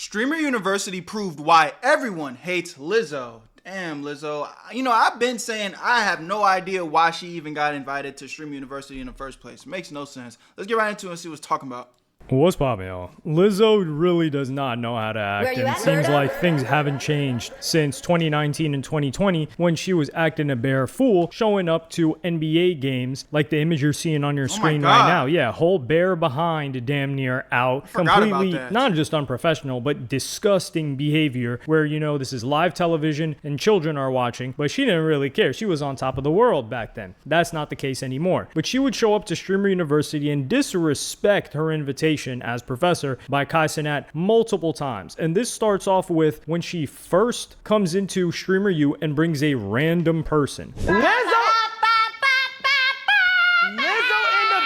Streamer University proved why everyone hates Lizzo. Damn, Lizzo. You know, I've been saying I have no idea why she even got invited to Streamer University in the first place. Makes no sense. Let's get right into it and see what it's talking about. What's poppin', y'all? Lizzo really does not know how to act, and it seems like things haven't changed since 2019 and 2020 when she was acting a bare fool, showing up to NBA games like the image you're seeing on your screen right now. Yeah, whole bare behind, damn near out. Completely, not just unprofessional, but disgusting behavior where, you know, this is live television and children are watching, but she didn't really care. She was on top of the world back then. That's not the case anymore. But she would show up to Streamer University and disrespect her invitation as professor by Kai Cenat multiple times. And this starts off with when she first comes into Streamer U and brings a random person. Lizzo in the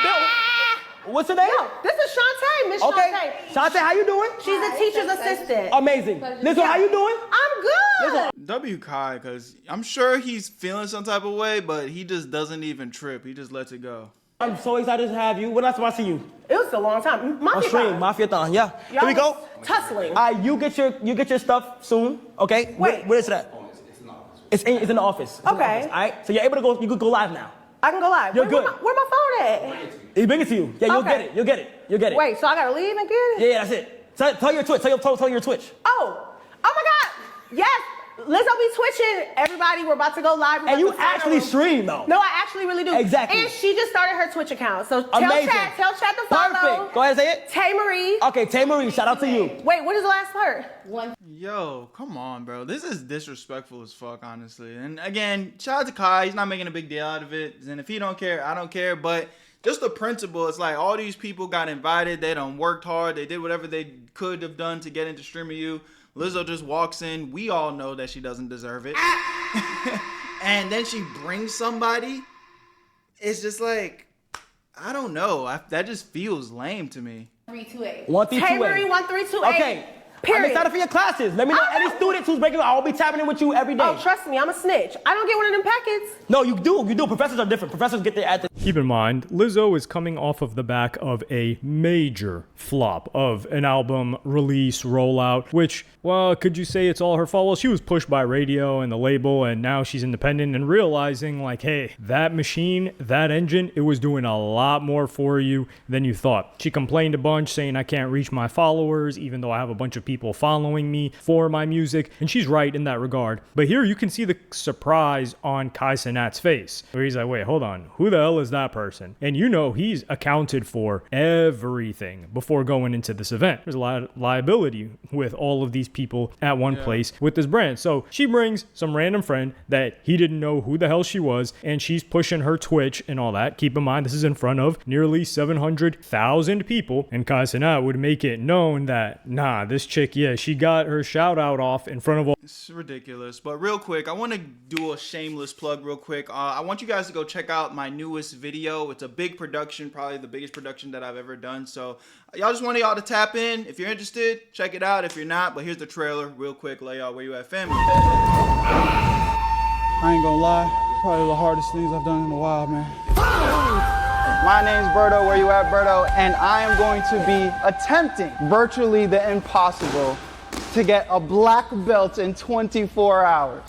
building. What's her name? No, this is Shantae, Miss Shantae. Shantae, how you doing? She's a teacher's assistant. Amazing. Lizzo, how you doing? I'm good. W. Kai, because I'm sure he's feeling some type of way, but he just doesn't even trip. He just lets it go. I'm so excited to have you. When last time I see you? It was a long time. Mafia-thon, yeah. Here we go. Tussling. You get your stuff soon, okay? Wait. Where is it at? It's in the office. Okay. All right, so you're able to go, you could go live now. I can go live. You're good. Where my phone at? He's bringing it to you. Yeah, you'll Okay. get it. You'll get it. Wait, so I gotta leave and get it? Yeah, that's it. Tell your Twitch. Tell your Twitch. Oh my God. Yes. Lizzo be twitching. Everybody, we're about to go live. And you actually stream though. No, I actually really do. Exactly. And she just started her Twitch account. So tell Amazing. chat to follow. Perfect. Go ahead and say it. Tay Marie. Okay, Tay Marie, shout out to you. Wait, what is the last part? Yo, come on, bro. This is disrespectful as fuck, honestly. And again, shout out to Kai. He's not making a big deal out of it. And if he don't care, I don't care. But just the principle, it's like all these people got invited. They done worked hard. They did whatever they could have done to get into Streamer U. Lizzo just walks in. We all know that she doesn't deserve it. And then she brings somebody. It's just like, I don't know. That just feels lame to me. 328. 1328. Tay Marie 1328. Okay. Period. I'm excited for your classes. Let me know any students who's breaking. I'll be tapping in with you every day. Oh, trust me, I'm a snitch. I don't get one of them packets. No, you do. You do. Professors are different. Professors get their at the. Keep in mind, Lizzo is coming off of the back of a major flop of an album release rollout, which, well, could you say it's all her fault? Well, she was pushed by radio and the label, and now she's independent and realizing, like, hey, that machine, that engine, it was doing a lot more for you than you thought. She complained a bunch, saying I can't reach my followers, even though I have a bunch of people following me for my music, and she's right in that regard. But here you can see the surprise on Kai Cenat's face, where he's like, wait, hold on, who the hell is that person? And you know he's accounted for everything before going into this event. There's a lot of liability with all of these people at one place with this brand. So she brings some random friend that he didn't know who the hell she was, and she's pushing her Twitch and all that. Keep in mind, this is in front of nearly 700,000 people, and Kai Cenat would make it known that, nah, this chick, yeah, she got her shout out off in front of all. It's ridiculous. But real quick, I want to do a shameless plug real quick. I want you guys to go check out my newest video. It's a big production, probably the biggest production that I've ever done. So y'all just wanted y'all to tap in. If you're interested, check it out. If you're not, but here's the trailer real quick. Lay y'all where you at, family. I ain't gonna lie, probably the hardest things I've done in a while, man. My name's Berto, where you at, Berto, and I am going to be attempting virtually the impossible to get a black belt in 24 hours.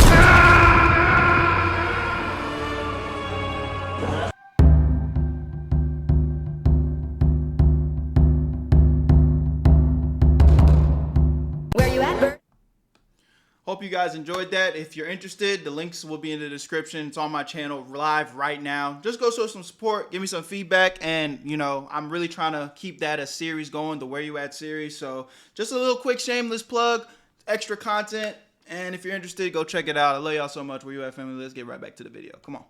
Hope you guys enjoyed that. If you're interested, the links will be in the description. It's on my channel live right now. Just go show some support, give me some feedback, and you know, I'm really trying to keep that a series going, the Where You At series. So just a little quick shameless plug, extra content, and if you're interested, go check it out. I love y'all so much. Where You At, family? Let's get right back to the video. Come on.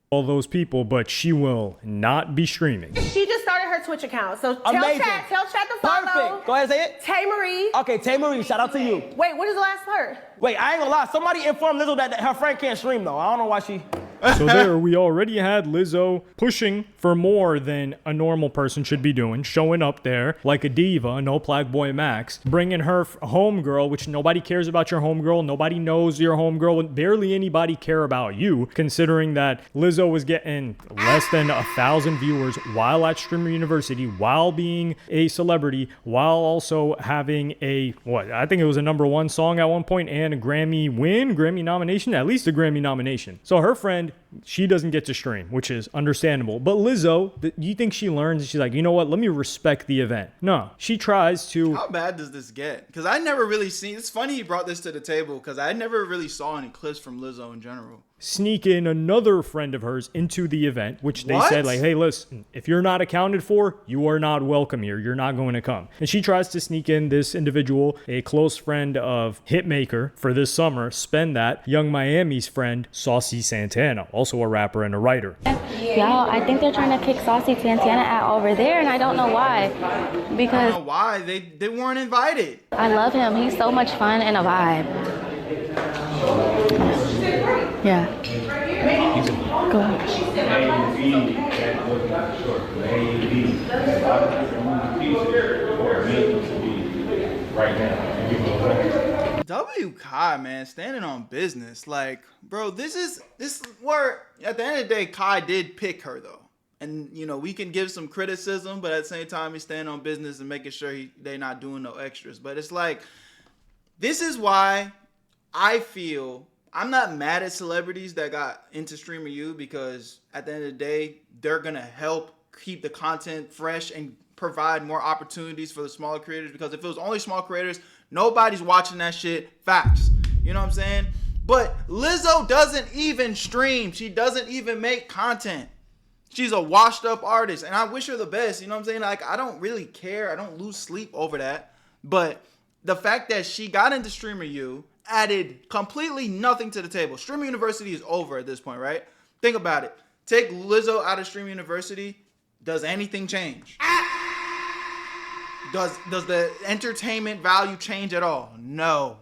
All those people, but she will not be streaming. She just started her Twitch account. So tell chat to follow. Perfect. Go ahead and say it. Tay Marie. Okay, Tay Marie, shout out to you. Wait, what is the last part? Wait, I ain't gonna lie. Somebody informed Lizzo that her friend can't stream though. I don't know why she. So there, we already had Lizzo pushing for for more than a normal person should be doing, showing up there like a diva, no Playboy Max, bringing her homegirl, which nobody cares about your homegirl, nobody knows your homegirl, barely anybody care about you, considering that Lizzo was getting less than 1,000 viewers while at Streamer University, while being a celebrity, while also having I think it was a #1 song at one point and a Grammy nomination, at least a Grammy nomination. So her friend, she doesn't get to stream, which is understandable. But Lizzo, you think she learns? She's like, you know what? Let me respect the event. No, she tries to. How bad does this get? Because I never really seen. It's funny he brought this to the table because I never really saw any clips from Lizzo in general. Sneak in another friend of hers into the event, which they said, like, hey, listen, if you're not accounted for, you are not welcome here. You're not going to come. And she tries to sneak in this individual, a close friend of Hitmaker for this summer, Spend That, Young Miami's friend, Saucy Santana, also a rapper and a writer. Y'all, I think they're trying to kick Saucy Santana out over there, and I don't know why. Because I don't know why they weren't invited. I love him. He's so much fun and a vibe. Yeah. Go W. Kai, man, standing on business. Like, bro, this is where at the end of the day, Kai did pick her though. And you know, we can give some criticism, but at the same time, he's standing on business and making sure they're not doing no extras. But it's like, this is why I feel I'm not mad at celebrities that got into Streamer U, because at the end of the day, they're gonna help keep the content fresh and provide more opportunities for the smaller creators. Because if it was only small creators, nobody's watching that shit. Facts. You know what I'm saying? But Lizzo doesn't even stream. She doesn't even make content. She's a washed up artist, and I wish her the best. You know what I'm saying? Like, I don't really care. I don't lose sleep over that. But the fact that she got into Streamer U added completely nothing to the table. Streamer University is over at this point, right? Think about it. Take Lizzo out of Streamer University. Does anything change? Does the entertainment value change at all? No.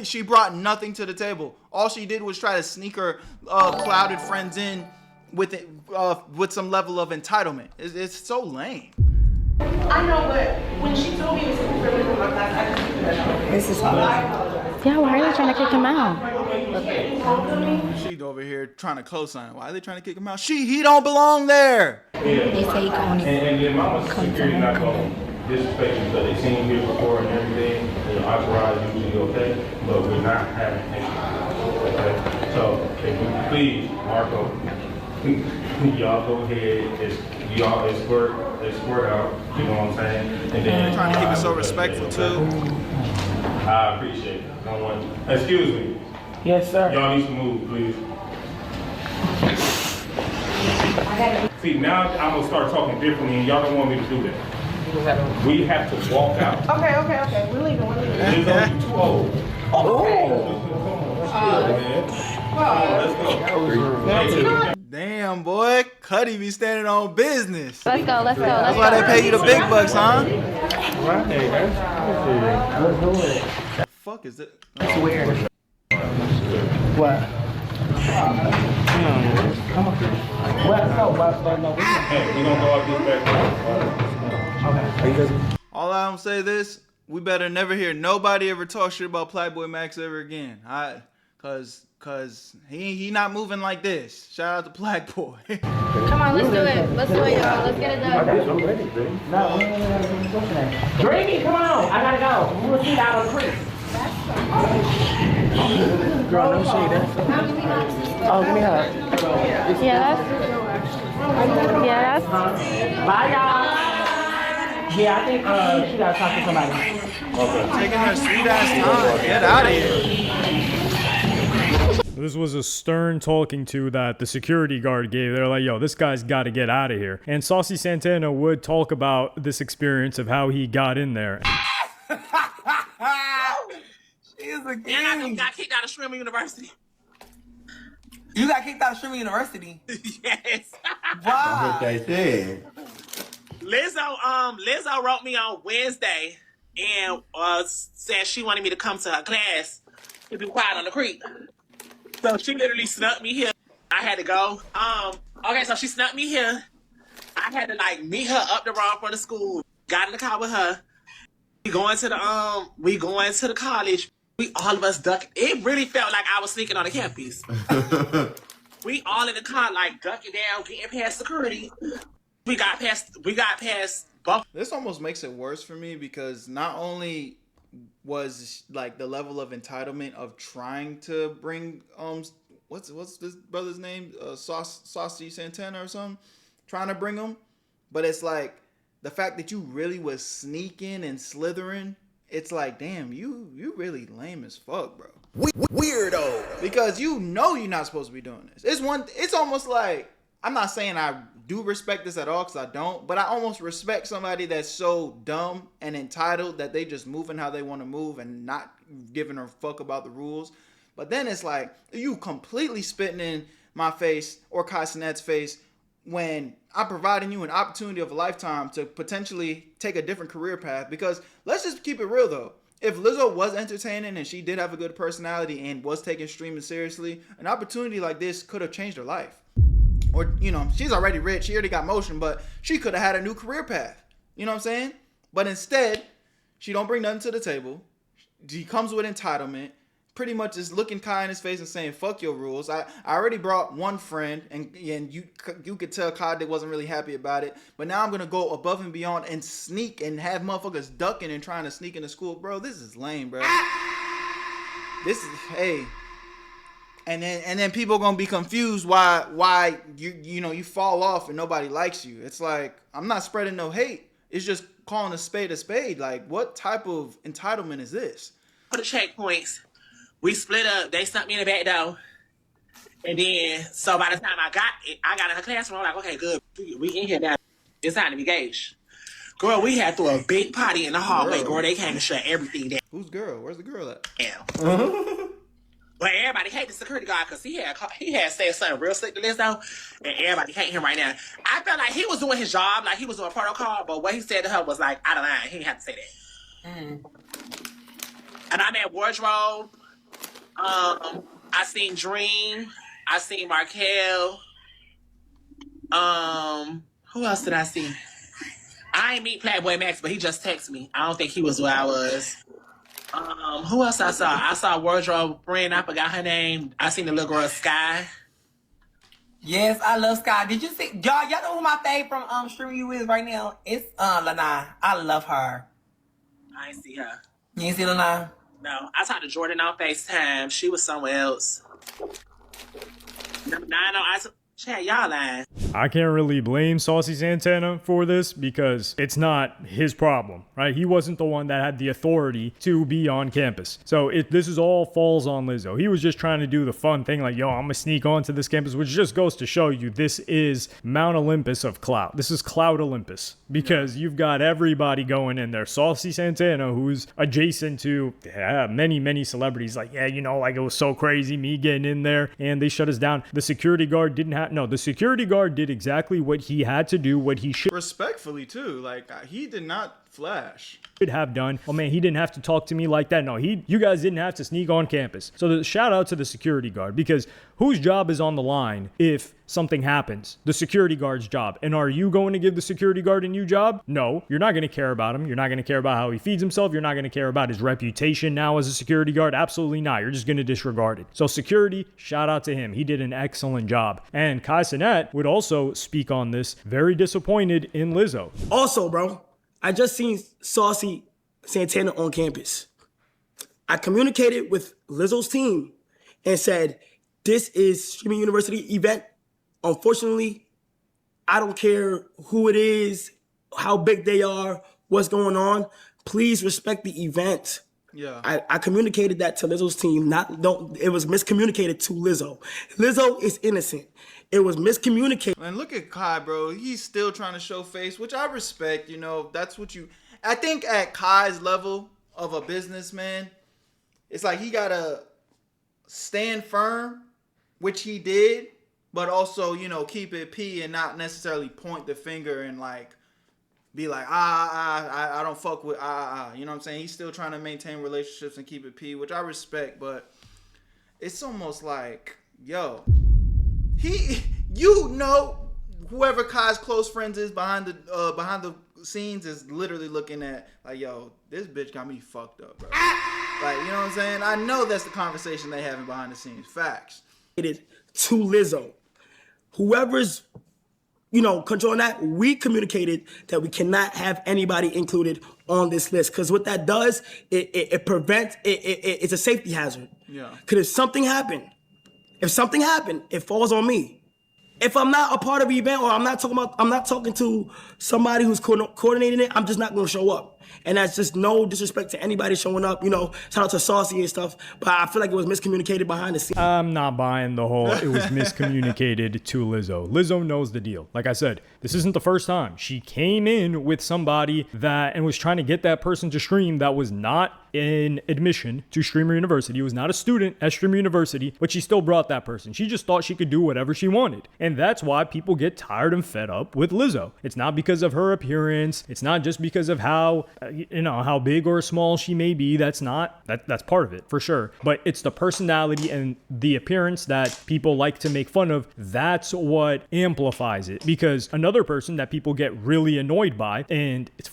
She brought nothing to the table. All she did was try to sneak her clouded friends in with some level of entitlement. It's so lame. I know, but when she told me it was really from my class, I just figured that out. This is Yeah, why are they trying to kick him out? She's over here trying to co-sign. Why are they trying to kick him out? He don't belong there. They say he going and your mama's security not going to disrespect you because they seen you before and everything. Your entourage usually okay, but we're not having anything. Okay? So if you please, Marco, y'all go ahead. Y'all escort out. You know what I'm saying? And then Trying to keep it so respectful too. I appreciate it. No one. Excuse me. Yes, sir. Y'all need to move, please. See, now I'm gonna start talking differently, and y'all don't want me to do that. We have to walk out. Okay. We're leaving. Lizzo, you too old. Let's go. Damn, boy. Cuddy be standing on business. Let's go. That's why they pay you the big bucks, huh? The fuck is it? That's weird. What? Hey, we gonna go out this back. Okay. All I don't say this, we better never hear nobody ever talk shit about Playboy Max ever again. Cause he not moving like this. Shout out to Playboy. Come on, let's do it. Let's do it, y'all. Let's get it done. Dreamy, come on. I gotta go. We'll see you out on the creek. Girl, no shade. Oh, give me a hug. Yes. Bye, y'all. Yeah, I think she gotta talk to somebody. Taking her sweet ass time. Get out of here. This was a stern talking to that the security guard gave. They're like, yo, this guy's got to get out of here. And Saucy Santana would talk about this experience of how he got in there. And I got kicked out of Streamer University. You got kicked out of Streamer University? Yes. Wow. Lizzo wrote me on Wednesday and said she wanted me to come to her class to be quiet on the creek. So she literally snuck me here. I had to go. Okay, so she snuck me here. I had to like meet her up the road from the school. Got in the car with her. We going to the college. We all of us ducking. It really felt like I was sneaking on the campus. We all in the car like ducking down, getting past security. We got past both. This almost makes it worse for me because not only was like the level of entitlement of trying to bring what's this brother's name, Saucy Santana or something, trying to bring him, but it's like the fact that you really was sneaking and slithering. It's like, damn, you really lame as fuck, bro. Weirdo. Because you know you're not supposed to be doing this. It's almost like, I'm not saying I do respect this at all because I don't, but I almost respect somebody that's so dumb and entitled that they just moving how they want to move and not giving a fuck about the rules. But then it's like, you completely spitting in my face or Kai Cenat's face when I'm providing you an opportunity of a lifetime to potentially take a different career path. Because let's just keep it real though. If Lizzo was entertaining and she did have a good personality and was taking streaming seriously, an opportunity like this could have changed her life. Or, you know, she's already rich. She already got motion, but she could have had a new career path. You know what I'm saying? But instead, she don't bring nothing to the table. She comes with entitlement. Pretty much is looking Kai in his face and saying, fuck your rules. I already brought one friend, and you could tell Kai that wasn't really happy about it. But now I'm going to go above and beyond and sneak and have motherfuckers ducking and trying to sneak into school. Bro, this is lame, bro. This is, hey. And then people are going to be confused why you fall off and nobody likes you. It's like, I'm not spreading no hate. It's just calling a spade a spade. Like, what type of entitlement is this? For the checkpoints. We split up. They sent me in the back door. And then, so by the time I got in her classroom, I'm like, okay, good. We in here now. It's time to be engaged. Girl, we had through a big party in the hallway. Girl, they came to shut everything down. Who's girl? Where's the girl at? Yeah. But everybody hated the security guard because he had said something real slick to Lizzo, and everybody hate him right now. I felt like he was doing his job, like he was doing protocol, but what he said to her was like out of line. He didn't have to say that. And I'm at wardrobe. I seen Dream. I seen Markel. Who else did I see? I ain't meet Playboy Max, but he just texted me. I don't think he was where I was. Who else I saw? I saw Wardrobe friend. I forgot her name. I seen the little girl Sky. Yes, I love Sky. Did you see y'all know who my fave from Streaming You is right now? It's Lana. I love her. I ain't see her. You ain't see Lana? No. I talked to Jordan on FaceTime. She was somewhere else. Number 9 on Chat, y'all lying. I can't really blame Saucy Santana for this because it's not his problem, right? He wasn't the one that had the authority to be on campus. So this is all falls on Lizzo. He was just trying to do the fun thing like, yo, I'm gonna sneak onto this campus, which just goes to show you this is Mount Olympus of clout. This is Cloud Olympus because you've got everybody going in there. Saucy Santana, who's adjacent to many, many celebrities, like, yeah, you know, like it was so crazy me getting in there and they shut us down. The security guard didn't have the security guard did exactly what he had to do, what he should. Respectfully, too. Like, he did not flash. Should have done. Oh man, he didn't have to talk to me like that. No, you guys didn't have to sneak on campus. So shout out to the security guard, because whose job is on the line if something happens? The security guard's job. And are you going to give the security guard a new job? No, you're not going to care about him. You're not going to care about how he feeds himself. You're not going to care about his reputation now as a security guard. Absolutely not. You're just going to disregard it. So security, shout out to him. He did an excellent job. And Kai Cenat would also speak on this. Very disappointed in Lizzo. Also, bro, I just seen Saucy Santana on campus. I communicated with Lizzo's team and said, this is Streaming University event. Unfortunately, I don't care who it is, how big they are, what's going on. Please respect the event. Yeah. I communicated that to Lizzo's team. It was miscommunicated to Lizzo. Lizzo is innocent. It was miscommunicated. And look at Kai, bro. He's still trying to show face, which I respect. You know, that's what I think at Kai's level of a businessman, it's like he gotta stand firm, which he did, but also, you know, keep it P and not necessarily point the finger and like be like, I don't fuck with, you know what I'm saying? He's still trying to maintain relationships and keep it P, which I respect, but it's almost like, yo, you know whoever Kai's close friends is behind the scenes is literally looking at like, yo, this bitch got me fucked up, bro. Like, you know what I'm saying? I know that's the conversation they having behind the scenes. Facts. To Lizzo. Whoever's, you know, controlling that, we communicated that we cannot have anybody included on this list. Because what that does, it prevents, it's a safety hazard. Yeah. Because if something happened, it falls on me. If I'm not a part of the event or I'm not talking to somebody who's coordinating it, I'm just not gonna show up. And that's just no disrespect to anybody showing up, you know, shout out to Saucy and stuff, but I feel like it was miscommunicated behind the scenes. I'm not buying the whole it was miscommunicated to Lizzo. Lizzo knows the deal. Like I said, this isn't the first time. She came in with somebody and was trying to get that person to stream that was not in admission to Streamer University. It was not a student at Streamer University, but she still brought that person. She just thought she could do whatever she wanted. And that's why people get tired and fed up with Lizzo. It's not because of her appearance. It's not just because of how big or small she may be. That's part of it for sure. But it's the personality and the appearance that people like to make fun of. That's what amplifies it. Because another person that people get really annoyed by, and it's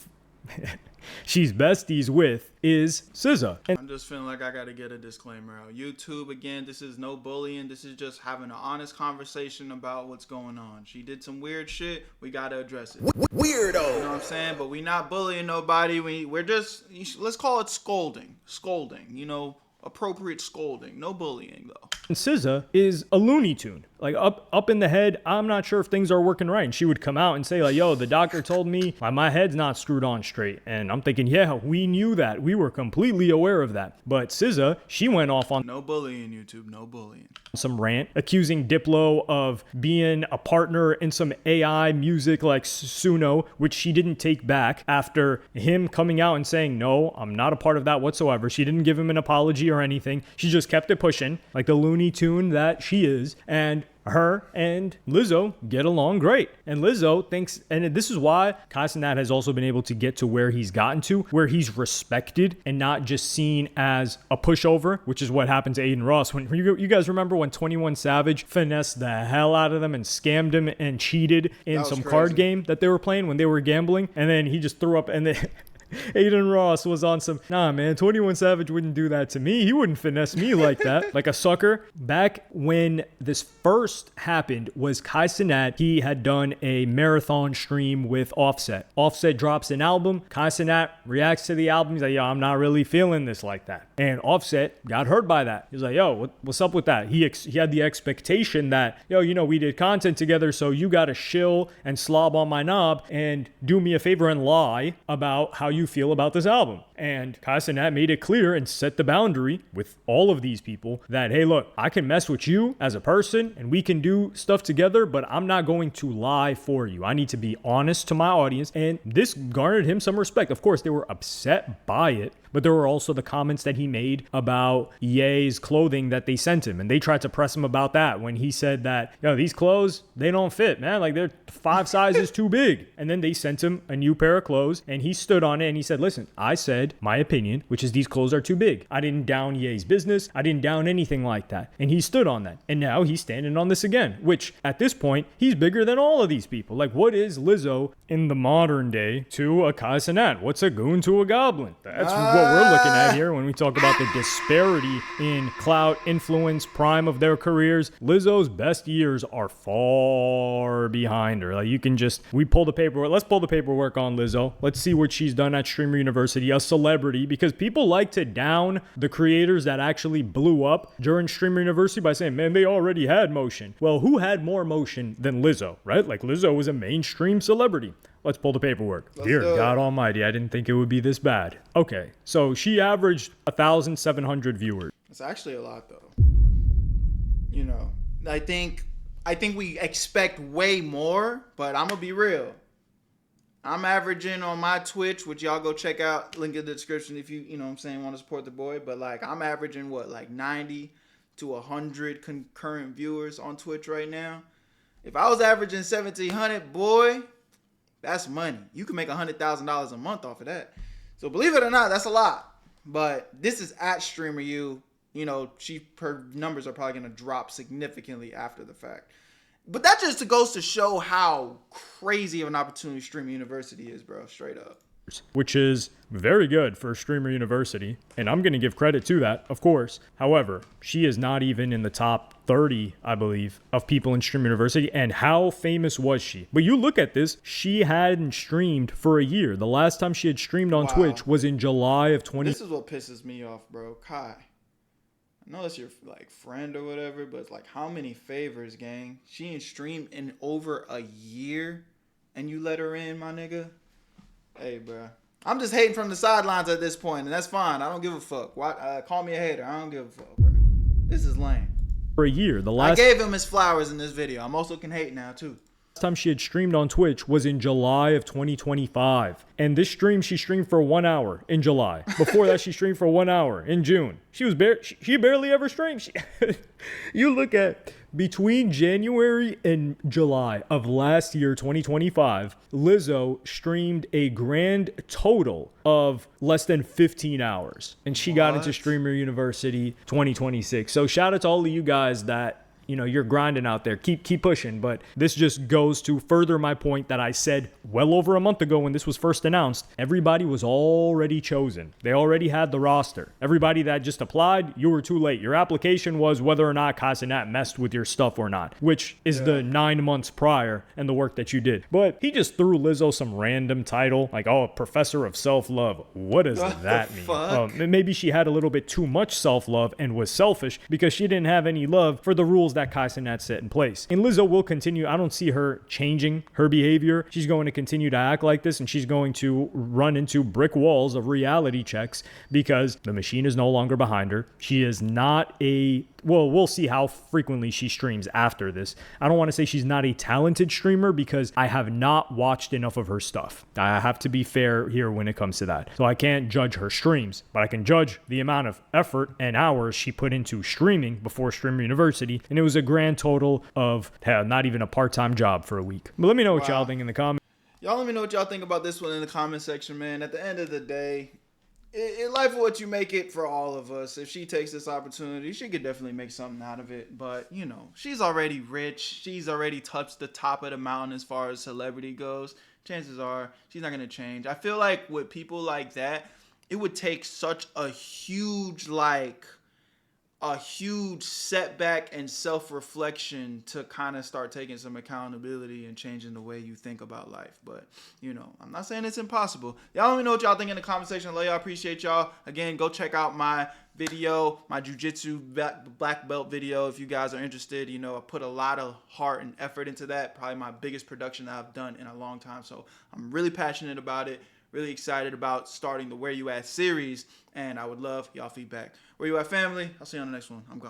she's besties with, is SZA. I'm just feeling like I gotta get a disclaimer out. YouTube, again, this is no bullying. This is just having an honest conversation about what's going on. She did some weird shit. We gotta address it. Weirdo. You know what I'm saying? But we not bullying nobody. We're just, let's call it scolding. Scolding, you know, appropriate scolding. No bullying, though. And SZA is a Looney Tune. Like up in the head, I'm not sure if things are working right. And she would come out and say like, yo, the doctor told me my head's not screwed on straight. And I'm thinking, yeah, we knew that. We were completely aware of that. But SZA, she went off on no bullying, YouTube, no bullying. Some rant accusing Diplo of being a partner in some AI music like Suno, which she didn't take back after him coming out and saying, no, I'm not a part of that whatsoever. She didn't give him an apology or anything. She just kept it pushing like the Looney Tune that she is. And her and Lizzo get along great. And Lizzo thinks, and this is why Kai Cenat has also been able to get to where he's gotten to, where he's respected and not just seen as a pushover, which is what happened to Aiden Ross. When you guys remember when 21 Savage finessed the hell out of them and scammed him and cheated in some card game that they were playing when they were gambling, and then he just threw up and then Aiden Ross was on some, nah, man, 21 Savage wouldn't do that to me. He wouldn't finesse me like that, like a sucker. Back when this first happened was Kai Cenat. He had done a marathon stream with Offset. Offset drops an album. Kai Cenat reacts to the album. He's like, yo, I'm not really feeling this like that. And Offset got hurt by that. He's like, yo, what's up with that? He had the expectation that, yo, you know, we did content together, so you got to shill and slob on my knob and do me a favor and lie about how you feel about this album. And Kai Cenat made it clear and set the boundary with all of these people that, hey, look, I can mess with you as a person and we can do stuff together, but I'm not going to lie for you. I need to be honest to my audience. And this garnered him some respect. Of course, they were upset by it, but there were also the comments that he made about Ye's clothing that they sent him. And they tried to press him about that when he said that, yo, these clothes, they don't fit, man. Like, they're 5 sizes too big. And then they sent him a new pair of clothes and he stood on it and he said, listen, I said my opinion, which is these clothes are too big. I didn't down Ye's business. I didn't down anything like that. And he stood on that. And now he's standing on this again, which at this point, he's bigger than all of these people. Like, what is Lizzo in the modern day to a Kai Cenat? What's a goon to a goblin? That's what we're looking at here when we talk about the disparity in clout, influence, prime of their careers. Lizzo's best years are far behind her. Like, you can just, let's pull the paperwork on Lizzo. Let's see what she's done at Streamer University, a celebrity, because people like to down the creators that actually blew up during Streamer University by saying, man, they already had motion. Well, who had more motion than Lizzo, right? Like, Lizzo was a mainstream celebrity. Let's pull the paperwork. Dear God Almighty, I didn't think it would be this bad. Okay, so she averaged 1,700 viewers. It's actually a lot, though. You know, I think we expect way more, but I'm gonna be real. I'm averaging on my Twitch, which y'all go check out, link in the description if you know what I'm saying, want to support the boy. But like, I'm averaging like 90 to 100 concurrent viewers on Twitch right now. If I was averaging 1,700, boy, that's money. You can make $100,000 a month off of that. So believe it or not, that's a lot. But this is at Streamer U. You know, her numbers are probably going to drop significantly after the fact. But that just goes to show how crazy of an opportunity Streamer University is, bro. Straight up. Which is very good for Streamer University, and I'm going to give credit to that, of course. However, she is not even in the top 30, I believe, of people in Streamer University, and how famous was she? But you look at this, she hadn't streamed for a year. The last time she had streamed on Twitch was in July of 20... This is what pisses me off, bro. Kai, I know that's your like friend or whatever, but it's like, how many favors, gang? She ain't streamed in over a year, and you let her in, my nigga? Hey, bro. I'm just hating from the sidelines at this point, and that's fine. I don't give a fuck. Why, call me a hater. I don't give a fuck, bro. This is lame. For a year. The last I gave him his flowers in this video. I'm also can hate now, too. Last time she had streamed on Twitch was in July of 2025. And this stream, she streamed for 1 hour in July. Before that, she streamed for 1 hour in June. She barely ever streamed. You look at between January and July of last year, 2025, Lizzo streamed a grand total of less than 15 hours. And she got into Streamer University 2026. So shout out to all of you guys that, you know, you're grinding out there. Keep pushing. But this just goes to further my point that I said well over a month ago when this was first announced. Everybody was already chosen. They already had the roster. Everybody that just applied, you were too late. Your application was whether or not Casanat messed with your stuff or not, which is the 9 months prior and the work that you did. But he just threw Lizzo some random title like, oh, Professor of Self-Love. What does that mean? Maybe she had a little bit too much self-love and was selfish because she didn't have any love for the rules that Casanat set in place. And Lizzo will continue. I don't see her changing her behavior. She's going to continue to act like this, and she's going to run into brick walls of reality checks because the machine is no longer behind her. She is not a... Well, we'll see how frequently she streams after this. I don't want to say she's not a talented streamer because I have not watched enough of her stuff. I have to be fair here when it comes to that. So I can't judge her streams, but I can judge the amount of effort and hours she put into streaming before Streamer University. And it was a grand total of not even a part-time job for a week. But let me know what y'all think in the comments. Y'all let me know what y'all think about this one in the comment section, man. At the end of the day, in life is what you make it for all of us. If she takes this opportunity, she could definitely make something out of it. But, you know, she's already rich. She's already touched the top of the mountain as far as celebrity goes. Chances are she's not going to change. I feel like with people like that, it would take such a huge setback and self-reflection to kind of start taking some accountability and changing the way you think about life. But, you know, I'm not saying it's impossible. Y'all let me know what y'all think in the comment section. I love y'all. Appreciate y'all. Again, go check out my video, my jiu-jitsu black belt video if you guys are interested. You know, I put a lot of heart and effort into that. Probably my biggest production that I've done in a long time. So I'm really passionate about it. Really excited about starting the Where You At series, and I would love y'all feedback. Where You At family? I'll see you on the next one. I'm gone.